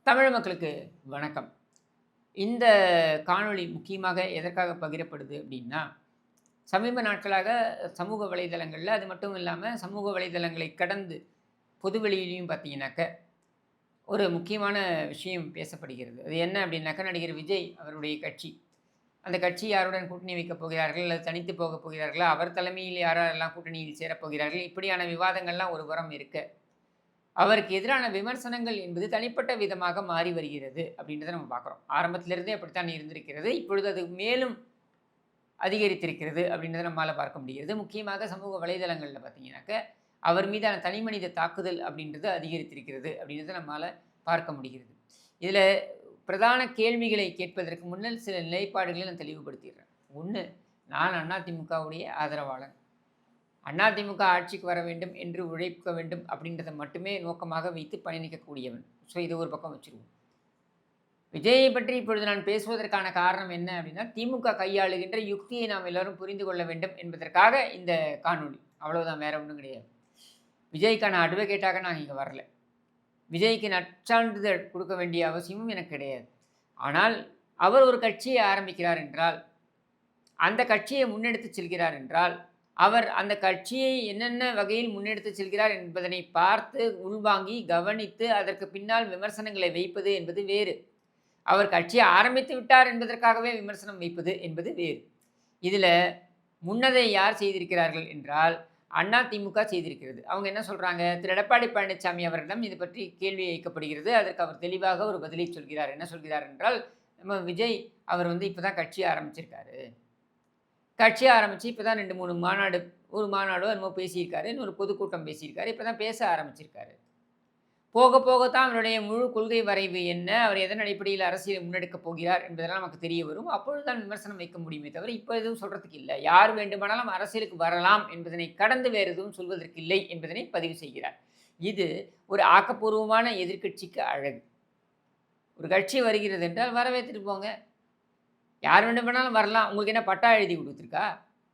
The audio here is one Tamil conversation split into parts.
தமிழ் மக்களுக்கு வணக்கம். இந்த காணொளி முக்கியமாக எதற்காக பகிரப்படுது அப்படின்னா, சமீப நாட்களாக சமூக வலைதளங்கள்ல அது மட்டும் இல்லாம சமூக வலைதளங்களை கடந்து பொதுவெளியிலயும் பார்த்தீங்கன்னாக்க, ஒரு முக்கியமான விஷயம் பேசப்படுகிறது. அது என்ன அப்படின்னாக்கா, நடிகர் விஜய் அவருடைய கட்சி. அந்த கட்சி யாருடன் கூட்டணி வைக்கப் போகிறார்கள்? அல்லது தனித்து போகப் போகிறார்களா? அவர் தலைமையில் யாரெல்லாம் கூட்டணியில் சேரப் போகிறார்கள்? இப்படியான விவாதங்கள்லாம் ஒரு புறம் இருக்க, அவருக்கு எதிரான விமர்சனங்கள் என்பது தனிப்பட்ட விதமாக மாறி வருகிறது அப்படின்றத நம்ம பார்க்குறோம். ஆரம்பத்திலிருந்தே அப்படித்தான் இருந்திருக்கிறது. இப்பொழுது அது மேலும் அதிகரித்திருக்கிறது அப்படின்றத நம்மால பார்க்க முடிகிறது. முக்கியமாக சமூக வலைதளங்கள்ல பார்த்தீங்கன்னாக்க, அவர் மீதான தனிமனித தாக்குதல் அப்படின்றது அதிகரித்திருக்கிறது அப்படின்றத நம்மால பார்க்க முடிகிறது. இதில பிரதான கேள்விகளை கேட்பதற்கு முன்னர் சில நிலைப்பாடுகளை நான் தெளிவுபடுத்திடுறேன். 1, நான் அதிமுகவுடைய ஆதரவாளன். அதிமுக ஆட்சிக்கு வர வேண்டும் என்று உழைக்க வேண்டும் அப்படின்றத மட்டுமே நோக்கமாக வைத்து பயணிக்கக்கூடியவன். ஸோ இது ஒரு பக்கம் வச்சுருவோம். விஜயை பற்றி இப்பொழுது நான் பேசுவதற்கான காரணம் என்ன அப்படின்னா, திமுக கையாளுகின்ற யுக்தியை நாம் எல்லோரும் புரிந்து கொள்ள வேண்டும் என்பதற்காக இந்த காணொளி. அவ்வளவுதான், வேற ஒன்றும் கிடையாது. விஜய்க்கான அட்வொகேட்டாக நான் இங்கே வரல. விஜய்க்கு நற்சான்றிதழ் கொடுக்க வேண்டிய அவசியமும் எனக்கு கிடையாது. ஆனால் அவர் ஒரு கட்சியை ஆரம்பிக்கிறார் என்றால், அந்த கட்சியை முன்னெடுத்துச் செல்கிறார் என்றால், அவர் அந்த கட்சியை என்னென்ன வகையில் முன்னெடுத்துச் செல்கிறார் என்பதனை பார்த்து, உள்வாங்கி, கவனித்து, அதற்கு பின்னால் விமர்சனங்களை வைப்பது என்பது வேறு. அவர் கட்சியை ஆரம்பித்து விட்டார் என்பதற்காகவே விமர்சனம் வைப்பது என்பது வேறு. இதில முன்னதை யார் செய்திருக்கிறார்கள் என்றால், அதிமுக செய்திருக்கிறது. அவங்க என்ன சொல்றாங்க? திரு எடப்பாடி பழனிசாமி அவரிடம் இது பற்றி கேள்வி வைக்கப்படுகிறது. அதற்கு அவர் தெளிவாக ஒரு பதிலை சொல்கிறார். என்ன சொல்கிறார் என்றால், நம்ம விஜய் அவர் இப்ப தான் கட்சி ஆரம்பிச்சிருக்காரு. கட்சி ஆரம்பிச்சு இப்ப தான் 2, 3 மாநாடு, ஒரு மாநாடோ என்னமோ பேசியிருக்காரு. இன்னொரு பொதுக்கூட்டம் பேசியிருக்காரு. இப்ப தான் பேச ஆரம்பிச்சிருக்காரு. போக போக தான் அவருடைய முழு கொள்கை வரைவு என்ன, அவர் எதன் அடிப்படையில் அரசியலை முன்னெடுக்கப் போகிறார் என்பதெல்லாம் நமக்கு தெரிய வரும். அப்பொழுது தான் விமர்சனம் வைக்க முடியுமே தவிர, இப்ப எதுவும் சொல்றதுக்கு இல்ல. யார் வேண்டுமானாலும் அரசியலுக்கு வரலாம் என்பதனை கடந்து வேறு எதுவும் சொல்வதற்கு இல்லை என்பதனை பதிவு செய்கிறார். இது ஒரு ஆக்கப்பூர்வமான எதிர்க்கட்சிக்கு அழகு. ஒரு கட்சி வருகிறது என்றால் வரவேற்றுட்டு போங்க. யார் வேண்டுமானாலும் வரலாம். உங்களுக்கு என்ன பட்டா எழுதி குடுத்துருக்கா?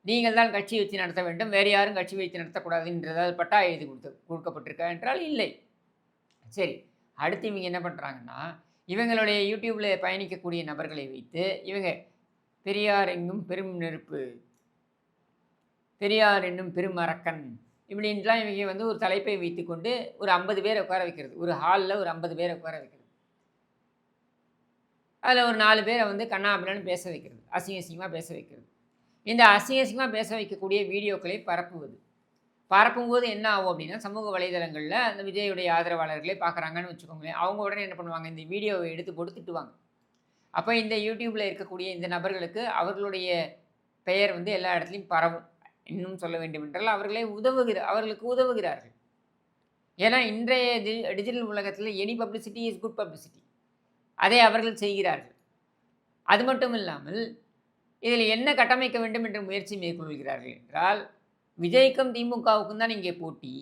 நீங்கள் தான் கட்சி வச்சு நடத்த வேண்டும். வேறு யாரும் கட்சி வைத்து நடத்தக்கூடாதுன்றதாவது பட்டா எழுதி கொடுக்கப்பட்டிருக்கா என்றால் இல்லை. சரி. அடுத்து இவங்க என்ன பண்றாங்கன்னா, இவங்களுடைய யூடியூப்ல பயணிக்கக்கூடிய நபர்களை வைத்து, இவங்க பெரியார் எங்கும் பெரும் நெருப்பு, பெரியார் என்னும் பெரும் அரக்கன் இப்படின்லாம் இவங்க ஒரு தலைப்பை வைத்துக்கொண்டு ஒரு 50 பேர உட்கார வைக்கிறது. ஒரு ஹால்ல ஒரு 50 பேர உட்கார வைக்கிறது. அதில ஒரு 4 பேர கன்னா பின்னான்னு பேச வைக்கிறது. அசிங்க அசிங்கமா பேச வைக்கிறது. இந்த அசிங்க அசிங்கமா பேச வைக்கக்கூடிய வீடியோக்களை பரப்புவது. பரப்பும்போது என்ன ஆகும் அப்படின்னா, சமூக வலைதளங்கள்ல அந்த விஜயுடைய ஆதரவாளர்களே பார்க்குறாங்கன்னு வச்சுக்கோங்களேன். அவங்க உடனே என்ன பண்ணுவாங்க, இந்த வீடியோவை எடுத்து போட்டு திட்டுவாங்க. அப்ப இந்த யூடியூப்ல இருக்கக்கூடிய இந்த நபர்களுக்கு அவர்களுடைய பெயர் எல்லா இடத்துலயும் பரவும். இன்னும் சொல்ல வேண்டுமென்றால் அவர்களுக்கு உதவுகிறார்கள். ஏன்னா இன்றைய டிஜிட்டல் உலகத்தில any publicity is good publicity. அதை அவர்கள் செய்கிறார்கள். அது மட்டும் இல்லாமல், இதில் என்ன கட்டமைக்க வேண்டும் என்ற முயற்சி மேற்கொள்கிறார்கள் என்றால், விஜய்க்கும் திமுகவுக்கும் தான் இங்கே போட்டி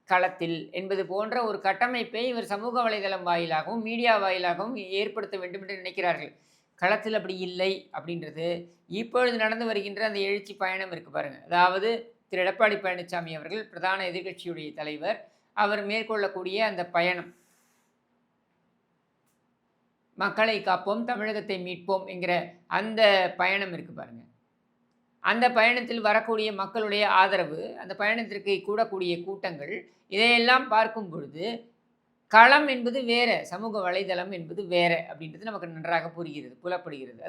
களத்தில் என்பது போன்ற ஒரு கட்டமைப்பை இவர் சமூக வலைதளம் வாயிலாகவும், மீடியா வாயிலாகவும் ஏற்படுத்த வேண்டும் என்று நினைக்கிறார்கள். களத்தில் அப்படி இல்லை அப்படின்றது இப்பொழுது நடந்து வருகின்ற அந்த எழுச்சி பயணம் இருக்கு பாருங்க. அதாவது திரு எடப்பாடி பழனிசாமி அவர்கள் பிரதான எதிர்க்கட்சியுடைய தலைவர். அவர் மேற்கொள்ளக்கூடிய அந்த பயணம், மக்களை காப்போம், தமிழகத்தை மீட்போம் என்கிற அந்த பயணம் இருக்கு பாருங்க. அந்த பயணத்தில் வரக்கூடிய மக்களுடைய ஆதரவு, அந்த பயணத்திற்கு கூடக்கூடிய கூட்டங்கள், இதையெல்லாம் பார்க்கும் பொழுது, களம் என்பது வேற, சமூக வலைதளம் என்பது வேற அப்படின்றது நமக்கு நன்றாக புலப்படுகிறது.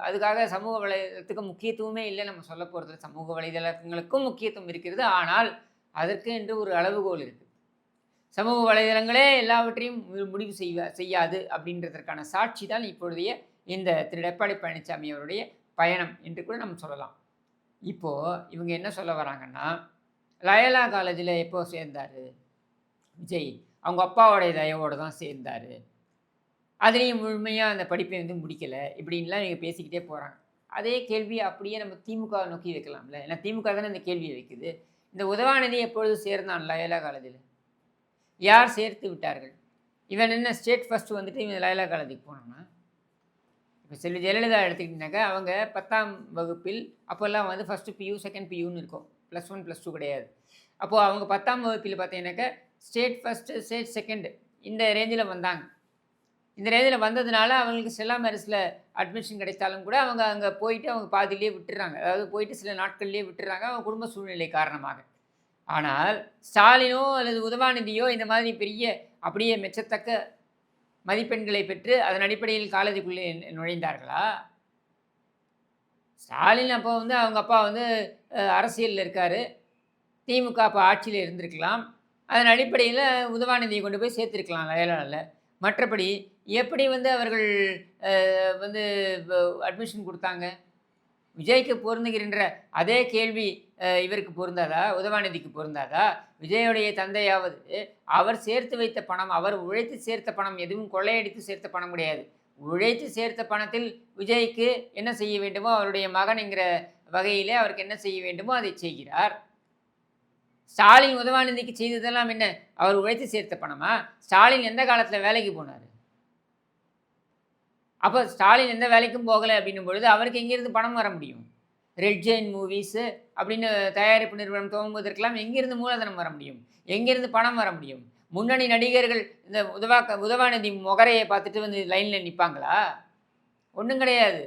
அதுக்காக சமூக வலைதளத்துக்கு முக்கியத்துவமே இல்லை நம்ம சொல்ல போறதில்ல. சமூக வலைதளங்களுக்கும் முக்கியத்துவம் இருக்கிறது. ஆனால், அதற்கு என்று ஒரு அளவுகோல் இருக்கு. சமூக வலைதளங்களே எல்லாவற்றையும் முடிவு செய்யாது அப்படின்றதற்கான சாட்சி தான் இப்பொழுதைய இந்த திரு எடப்பாடி பழனிசாமி அவருடைய பயணம் என்று கூட நம்ம சொல்லலாம். இப்போ இவங்க என்ன சொல்ல வராங்கன்னா, லயோலா காலேஜில் எப்போ சேர்ந்தாரு விஜய்? அவங்க அப்பாவோடைய தயவோடு தான் சேர்ந்தாரு. அதுலேயும் முழுமையாக அந்த படிப்பை முடிக்கல இப்படின்லாம் இவங்க பேசிக்கிட்டே போகிறாங்க. அதே கேள்வியை அப்படியே நம்ம திமுக நோக்கி வைக்கலாம்ல. ஏன்னா திமுக தானே இந்த கேள்வியை வைக்குது. இந்த உதவாநிதி எப்பொழுது சேர்ந்தான் லயோலா காலேஜில்? யார் சேர்த்து விட்டார்கள்? இவன் என்ன ஸ்டேட் ஃபர்ஸ்ட் இவன் லயோலா காலேஜுக்கு போனான்னா? இப்போ செல்வி ஜெயலலிதா எடுத்துக்கிட்டிங்கனாக்கா, அவங்க 10ஆம் வகுப்பில் அப்போல்லாம் ஃபர்ஸ்ட்டு பியூ, செகண்ட் பியூன்னு இருக்கும். +1, +2 கிடையாது. அப்போது அவங்க 10ஆம் வகுப்பில் பார்த்தீங்கன்னாக்கா, ஸ்டேட் ஃபர்ஸ்ட்டு, ஸ்டேட் செகண்டு இந்த ரேஞ்சில் வந்தாங்க. இந்த ரேஞ்சில் வந்ததுனால அவங்களுக்கு ஸ்டெல்லா மேரிஸில் அட்மிஷன் கிடைத்தாலும் கூட அவங்க அங்கே போயிட்டு அவங்க பாதியிலேயே விட்டுறாங்க. அதாவது போயிட்டு சில நாட்கள்லேயே விட்டுறாங்க அவங்க குடும்ப சூழ்நிலை காரணமாக. ஆனால் ஸ்டாலினோ அல்லது உதவாநிதியோ இந்த மாதிரி பெரிய அப்படியே மெச்சத்தக்க மதிப்பெண்களை பெற்று அதன் அடிப்படையில் காலேஜுக்குள்ளே நுழைந்தார்களா? ஸ்டாலின் அப்போ வந்து அவங்க அப்பா வந்து அரசியலில் இருக்கார். திமுக அப்போ ஆட்சியில் இருந்திருக்கலாம். அதன் அடிப்படையில் உதவாநிதியை கொண்டு போய் சேர்த்துருக்கலாம் லயோலாவில். மற்றபடி எப்படி வந்து அவர்கள் வந்து அட்மிஷன் கொடுத்தாங்க? விஜய்க்கு பொருந்துகின்ற அதே கேள்வி இவருக்கு பொருந்தாதா? உதவாநிதிக்கு பொருந்தாதா? விஜயுடைய தந்தையாவது அவர் சேர்த்து வைத்த பணம், அவர் உழைத்து சேர்த்த பணம், எதுவும் கொள்ளையடித்து சேர்த்த பணம் கிடையாது. உழைத்து சேர்த்த பணத்தில் விஜய்க்கு என்ன செய்ய வேண்டுமோ, அவருடைய மகன் என்கிற வகையிலே அவருக்கு என்ன செய்ய வேண்டுமோ அதை செய்கிறார். ஸ்டாலின் உதவாநிதிக்கு செய்ததெல்லாம் என்ன? அவர் உழைத்து சேர்த்த பணமா? ஸ்டாலின் எந்த காலத்தில் வேலைக்கு போனார்? அப்போ ஸ்டாலின் எந்த வேலைக்கும் போகலை அப்படின்னும் பொழுது அவருக்கு எங்கேருந்து பணம் வர முடியும்? ரெட் ஜெயின் மூவிஸு அப்படின்னு தயாரிப்பு நிறுவனம் துவங்குவதற்கெல்லாம் எங்கேருந்து மூலதனம் வர முடியும்? எங்கேருந்து பணம் வர முடியும்? முன்னணி நடிகர்கள் இந்த உதவாநிதி முகரையை பார்த்துட்டு வந்து லைனில் நிற்பாங்களா? ஒன்றும் கிடையாது.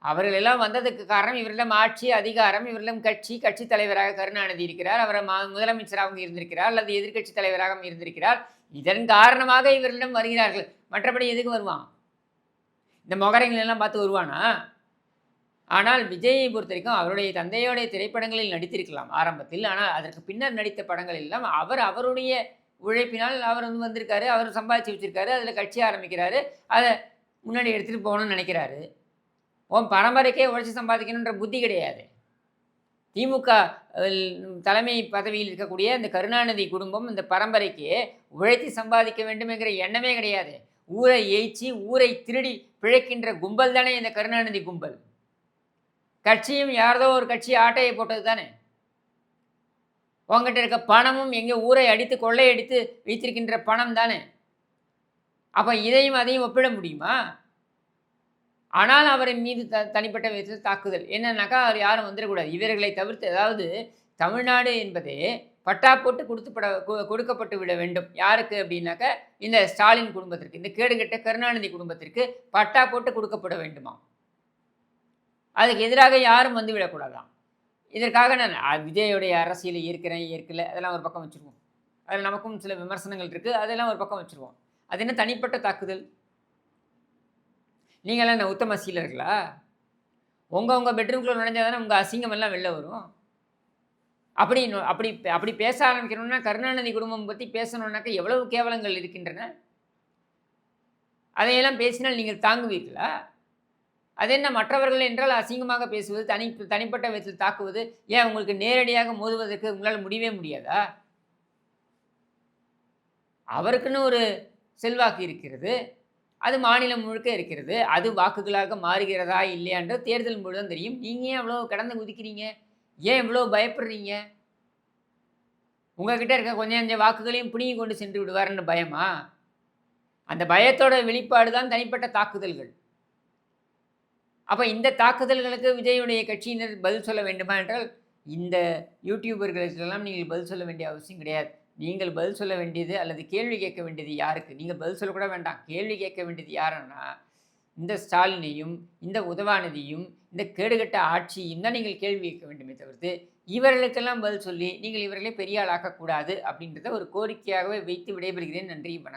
அவர்கள் எல்லாம் வந்ததுக்கு காரணம் இவரிடம் ஆட்சி, அதிகாரம், இவரிடம் கட்சி தலைவராக கருணாநிதி இருக்கிறார். அவர் முதலமைச்சராகவும் இருந்திருக்கிறார் அல்லது எதிர்க்கட்சி தலைவராகவும் இருந்திருக்கிறார். இதன் காரணமாக இவரிடம் வருகிறார்கள். மற்றபடி எதுக்கு வருவான்? இந்த மொகரைகள் எல்லாம் பார்த்து வருவானா? ஆனால் விஜயை பொறுத்த வரைக்கும் அவருடைய தந்தையோடைய திரைப்படங்களில் நடித்திருக்கலாம் ஆரம்பத்தில். ஆனால் அதற்கு பின்னர் நடித்த படங்கள் எல்லாம் அவருடைய உழைப்பினால் அவர் வந்து வந்திருக்காரு. அவர் சம்பாதிச்சு வச்சுருக்காரு. அதில் கட்சி ஆரம்பிக்கிறாரு. அதை முன்னாடி எடுத்துகிட்டு போகணும்னு நினைக்கிறாரு. பரம்பரைக்கே உழைச்சி சம்பாதிக்கணுன்ற புத்தி கிடையாது. திமுக தலைமை பதவியில் இருக்கக்கூடிய இந்த கருணாநிதி குடும்பம் இந்த பரம்பரைக்கு உழைத்து சம்பாதிக்க வேண்டும் என்கிற எண்ணமே கிடையாது. ஊரை ஏய்ச்சி ஊரை திருடி பிழைக்கின்ற கும்பல் தானே இந்த கருணாநிதி கும்பல். கட்சியும் யாரதோ ஒரு கட்சி ஆட்டையை போட்டது தானே. உங்ககிட்ட இருக்க பணமும் எங்கே ஊரை அடித்து கொள்ளையடித்து வைத்திருக்கின்ற பணம் தானே. அப்போ இதையும் அதையும் ஒப்பிட முடியுமா? ஆனால் அவரின் மீது தனிப்பட்ட விதத்தில் தாக்குதல் என்னன்னாக்கா அவர் யாரும் வந்துடக்கூடாது. இவர்களை தவிர்த்து, அதாவது தமிழ்நாடு என்பதே பட்டா போட்டு கொடுக்கப்பட்டு விட வேண்டும். யாருக்கு அப்படின்னாக்கா இந்த ஸ்டாலின் குடும்பத்திற்கு, இந்த கேடுகட்ட கருணாநிதி குடும்பத்திற்கு பட்டா போட்டு கொடுக்கப்பட வேண்டுமா. அதுக்கு எதிராக யாரும் வந்து விடக்கூடாதாம். இதற்காக நான் விஜயோடைய அரசியலை ஏற்கலை அதெல்லாம் ஒரு பக்கம் வச்சுருவோம். அதில் நமக்கும் சில விமர்சனங்கள் இருக்குது, அதெல்லாம் ஒரு பக்கம் வச்சுருவோம். அது என்ன தனிப்பட்ட தாக்குதல்? நீங்களாம் என்ன உத்தம சீலர்களா? உங்கள் பெட்ரூம்குள்ளே நுழைஞ்சால் தானே உங்கள் அசிங்கமெல்லாம் வெளில வரும். அப்படி பேச ஆரம்பிக்கணும்னா கருணாநிதி குடும்பம் பற்றி பேசணுன்னாக்கா எவ்வளவு கேவலங்கள் இருக்கின்றன. அதையெல்லாம் பேசினால் நீங்கள் தாங்குவீர்களா? அது என்ன மற்றவர்கள் என்றால் அசிங்கமாக பேசுவது, தனிப்பட்ட விதத்தில் தாக்குவது, ஏன் உங்களுக்கு நேரடியாக மோதுவதற்கு உங்களால் முடியவே முடியாதா? அவருக்குன்னு ஒரு செல்வாக்கு இருக்கிறது, அது மாநிலம் முழுக்க இருக்கிறது. அது வாக்குகளாக மாறுகிறதா இல்லையான்ற தேர்தல் முழுவதும் தெரியும். நீங்கள் ஏன் இவ்வளோ கடந்து குதிக்கிறீங்க? ஏன் இவ்வளோ பயப்படுறீங்க? உங்ககிட்ட இருக்க கொஞ்சம் வாக்குகளையும் பிடுங்கி கொண்டு சென்று விடுவார்னு பயமா? அந்த பயத்தோட வெளிப்பாடு தான் தனிப்பட்ட தாக்குதல்கள். அப்போ இந்த தாக்குதல்களுக்கு விஜயுடைய கட்சியினர் பதில் சொல்ல வேண்டுமா என்றால் இந்த யூடியூபர்களுக்கெல்லாம் நீங்கள் பதில் சொல்ல வேண்டிய அவசியம் கிடையாது. நீங்கள் பதில் சொல்ல வேண்டியது அல்லது கேள்வி கேட்க வேண்டியது யாருக்கு? நீங்கள் பதில் சொல்லக்கூட வேண்டாம். கேள்வி கேட்க வேண்டியது யாருன்னா இந்த ஸ்டாலினையும் இந்த உதவாநிதியும் இந்த கேடுகட்ட ஆட்சியும் தான் நீங்கள் கேள்வி கேட்க வேண்டுமே தவிர்த்து இவர்களுக்கெல்லாம் பதில் சொல்லி நீங்கள் இவர்களை பெரிய ஆளாக்கக்கூடாது அப்படின்றத ஒரு கோரிக்கையாகவே வைத்து விடைபெறுகிறேன். நன்றி, வணக்கம்.